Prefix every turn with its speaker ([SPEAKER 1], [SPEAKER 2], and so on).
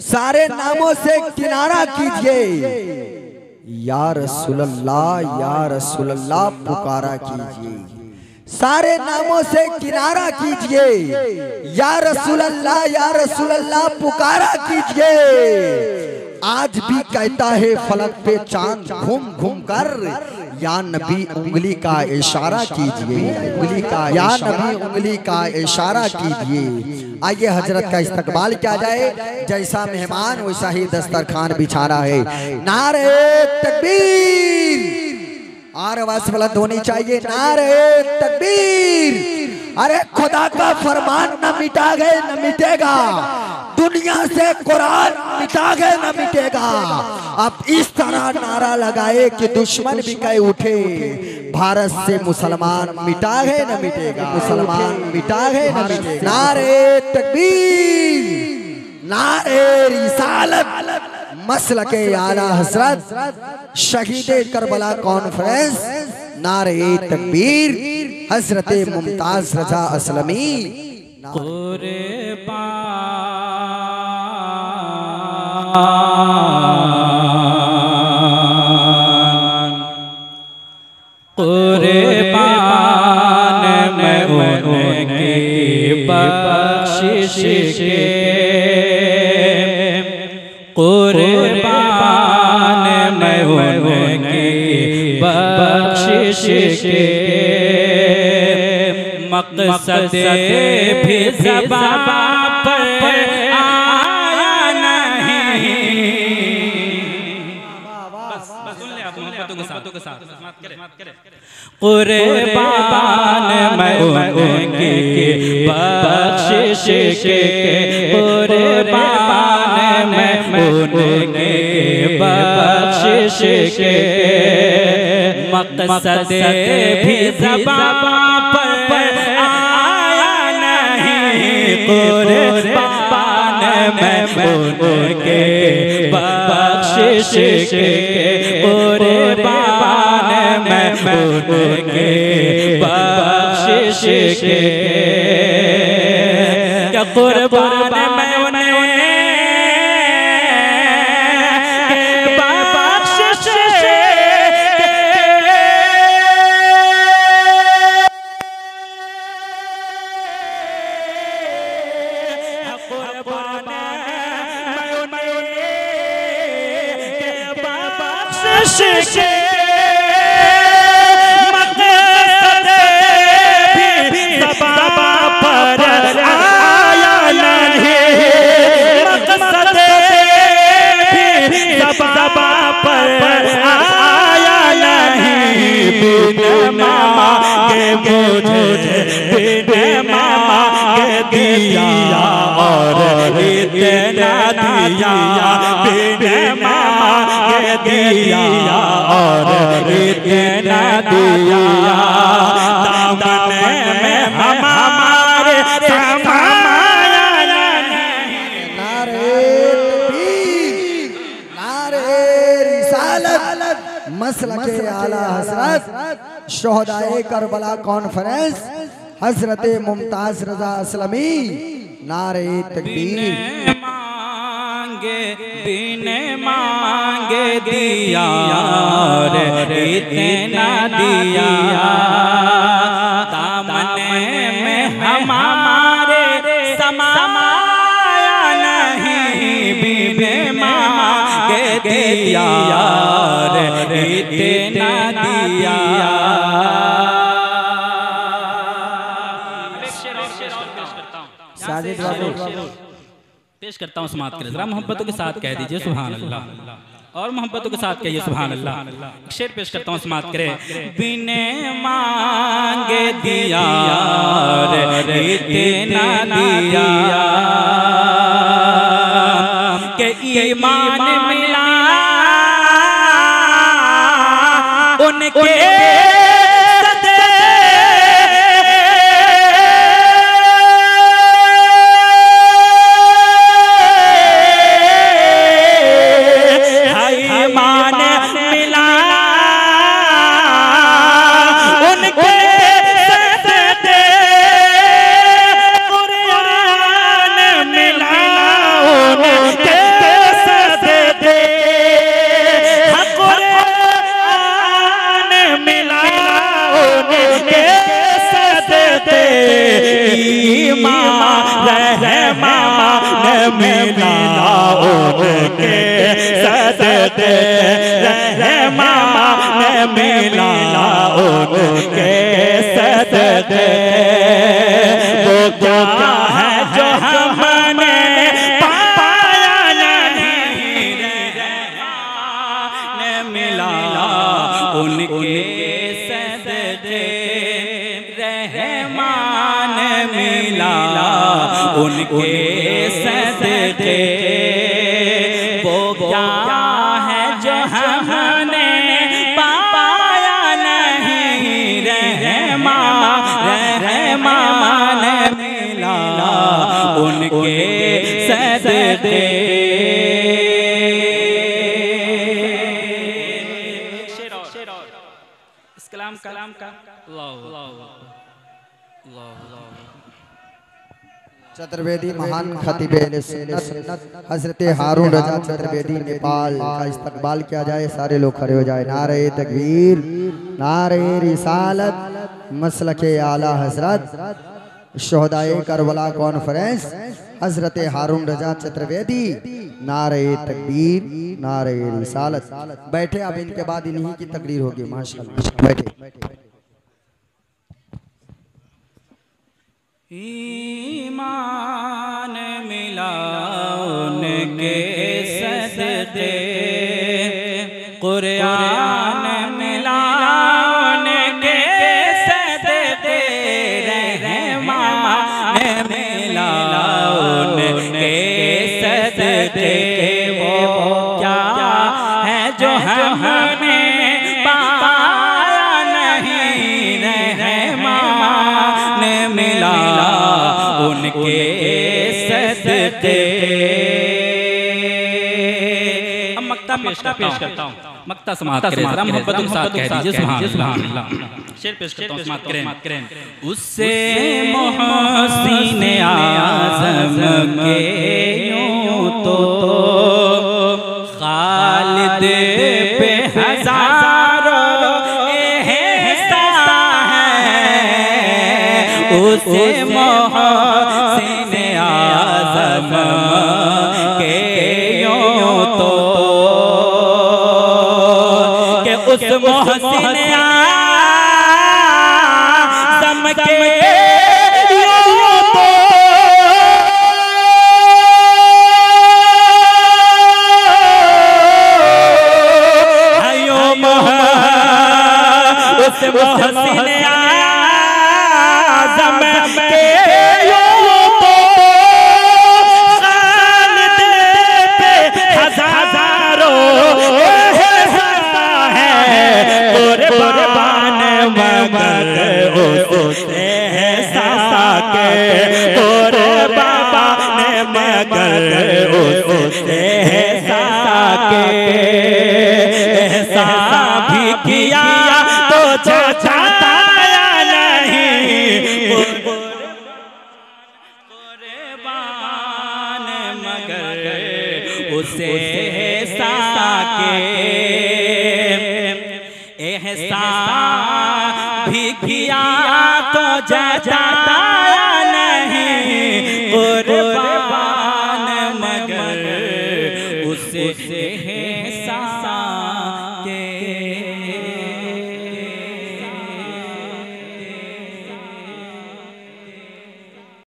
[SPEAKER 1] सारे नामों से किनारा कीजिए, या रसूलल्लाह या रसूलल्लाह पुकारा कीजिए। सारे नामों से किनारा कीजिए, या रसूलल्लाह या रसूलल्लाह पुकारा कीजिए। आज भी कहता है फलक पे चांद घूम घूम कर, या नबी उंगली का इशारा कीजिए, उंगली का या नबी उंगली का इशारा कीजिए। आइए हजरत का इस्तकबाल किया जाए, जैसा मेहमान वैसा ही दस्तरखान बिछाना है। नारे तकबीर, और आवाज बुलंद होनी चाहिए, नारे तकबीर। अरे खुदा का फरमान न मिटा गए न मिटेगा, दुनिया से कुरान मिटा गए न मिटेगा। अब इस तरह नारा लगाए कि दुश्मन भी कह उठे, भारत से मुसलमान मिटा गए न मिटेगा, मुसलमान मिटा गए न मिटेगा। नारे तकबीर, नारे रिसालत, मसलके आला हजरत शहीदे करबला कॉन्फ्रेंस, नारे तकबीर, हजरत मुमताज रजा असलमी।
[SPEAKER 2] कुर्बान मैं उनकी बख्शिश के, कुर्बान मैं उनकी बख्शिश के, मकसद भी ज़बां पर आया नहीं। कुर्बान मैं उनकी बख्शिश के, कुर्बान मैं उनकी बख्शिश के, मकसद भी ज़बां पर आया नहीं। कुर्बान मैं उनके बख्शिश के, कुर्बान मैं उनके बख्शिश के, क्या कुर्बान मैं उन्हें बख्शिश के, कुर्बान मैं उन्हें बख्शिश के, दिया और इतना दिया, बिन मांगे दिया और इतना दिया, दामन में हमारे समाया नहीं।
[SPEAKER 1] नारे तकबीर, नारे रिसालत, मसलके आला हजरत शोहदाए करबला कॉन्फ्रेंस, हजरत मुमताज रजा असलमी, नारे तकबीर।
[SPEAKER 2] बिन मांगे दिया और इतना दिया, दामन में हमारे समाया नहीं। बिन मांगे दिया और इतना दिया, पेश करता हूँ समात कर, जरा मोहब्बतों के साथ कह दीजिए सुभान अल्लाह, और मोहब्बतों के साथ कहिए सुभान अल्लाह। शेर पेश करता हूँ समात करे, बिन मांगे दिया और इतना दिया, के ईमान मिला उनके मिला उनके सदके रहमान मिला उनके सदके वो क्या है जो हमने पाया नहीं रहमान मिला उनके सदके रहमान मिला उनके सदके वो क्या है जो हमने पाया नहीं रहमान मिला उनके सदके। इस कलाम का
[SPEAKER 1] चतुर्वेदी महान खतीबे सुन्नत हजरत हारून रजा चतुर्वेदी नेपाल का इस्तकबाल किया जाए। सारे लोग खड़े हो जाए। नारे तकबीर, नारे रिसालत, मसलके आला हजरत, शोहदाए करबला कॉन्फ्रेंस हजरत हारून रजा चतुर्वेदी। नारे तकबीर, नारे रिसालत। बैठे। अब इनके बाद इन्हीं की तकरीर होगी। माशाअल्लाह बैठे।
[SPEAKER 2] ईमान मिला उनके सदके कुरान मिला उनके सदके रहमान मिला उनके सदके वो क्या है जो हमने पाया नहीं रहमान मिला उनके सदके। अब मक्ता पेश करता हूँ। मक्ता समाप्त करें जरा मोहब्बत के साथ कह दीजिए सुभान अल्लाह। शेर पेश करता हूँ, समाप्त करें। उससे मोहसिन आज़म के यूं तो खालिद पे हजारों एहसान है। उससे मोहसिन आज़म के यूं तो के उस मोहसिन आज़म के यूं तो उस मोहसिन आज़म के यूं तो खालिद पे हजारों एहसान है। कुर्बान मगर उससे एहसान के कुर्बान मगर उससे एहसान के एहसान भी किया तो जताया नहीं। कुर्बान मगर उसे एहसान के एहसान भी किया तो जताया नहीं। कुर्बान मगर उसे एहसान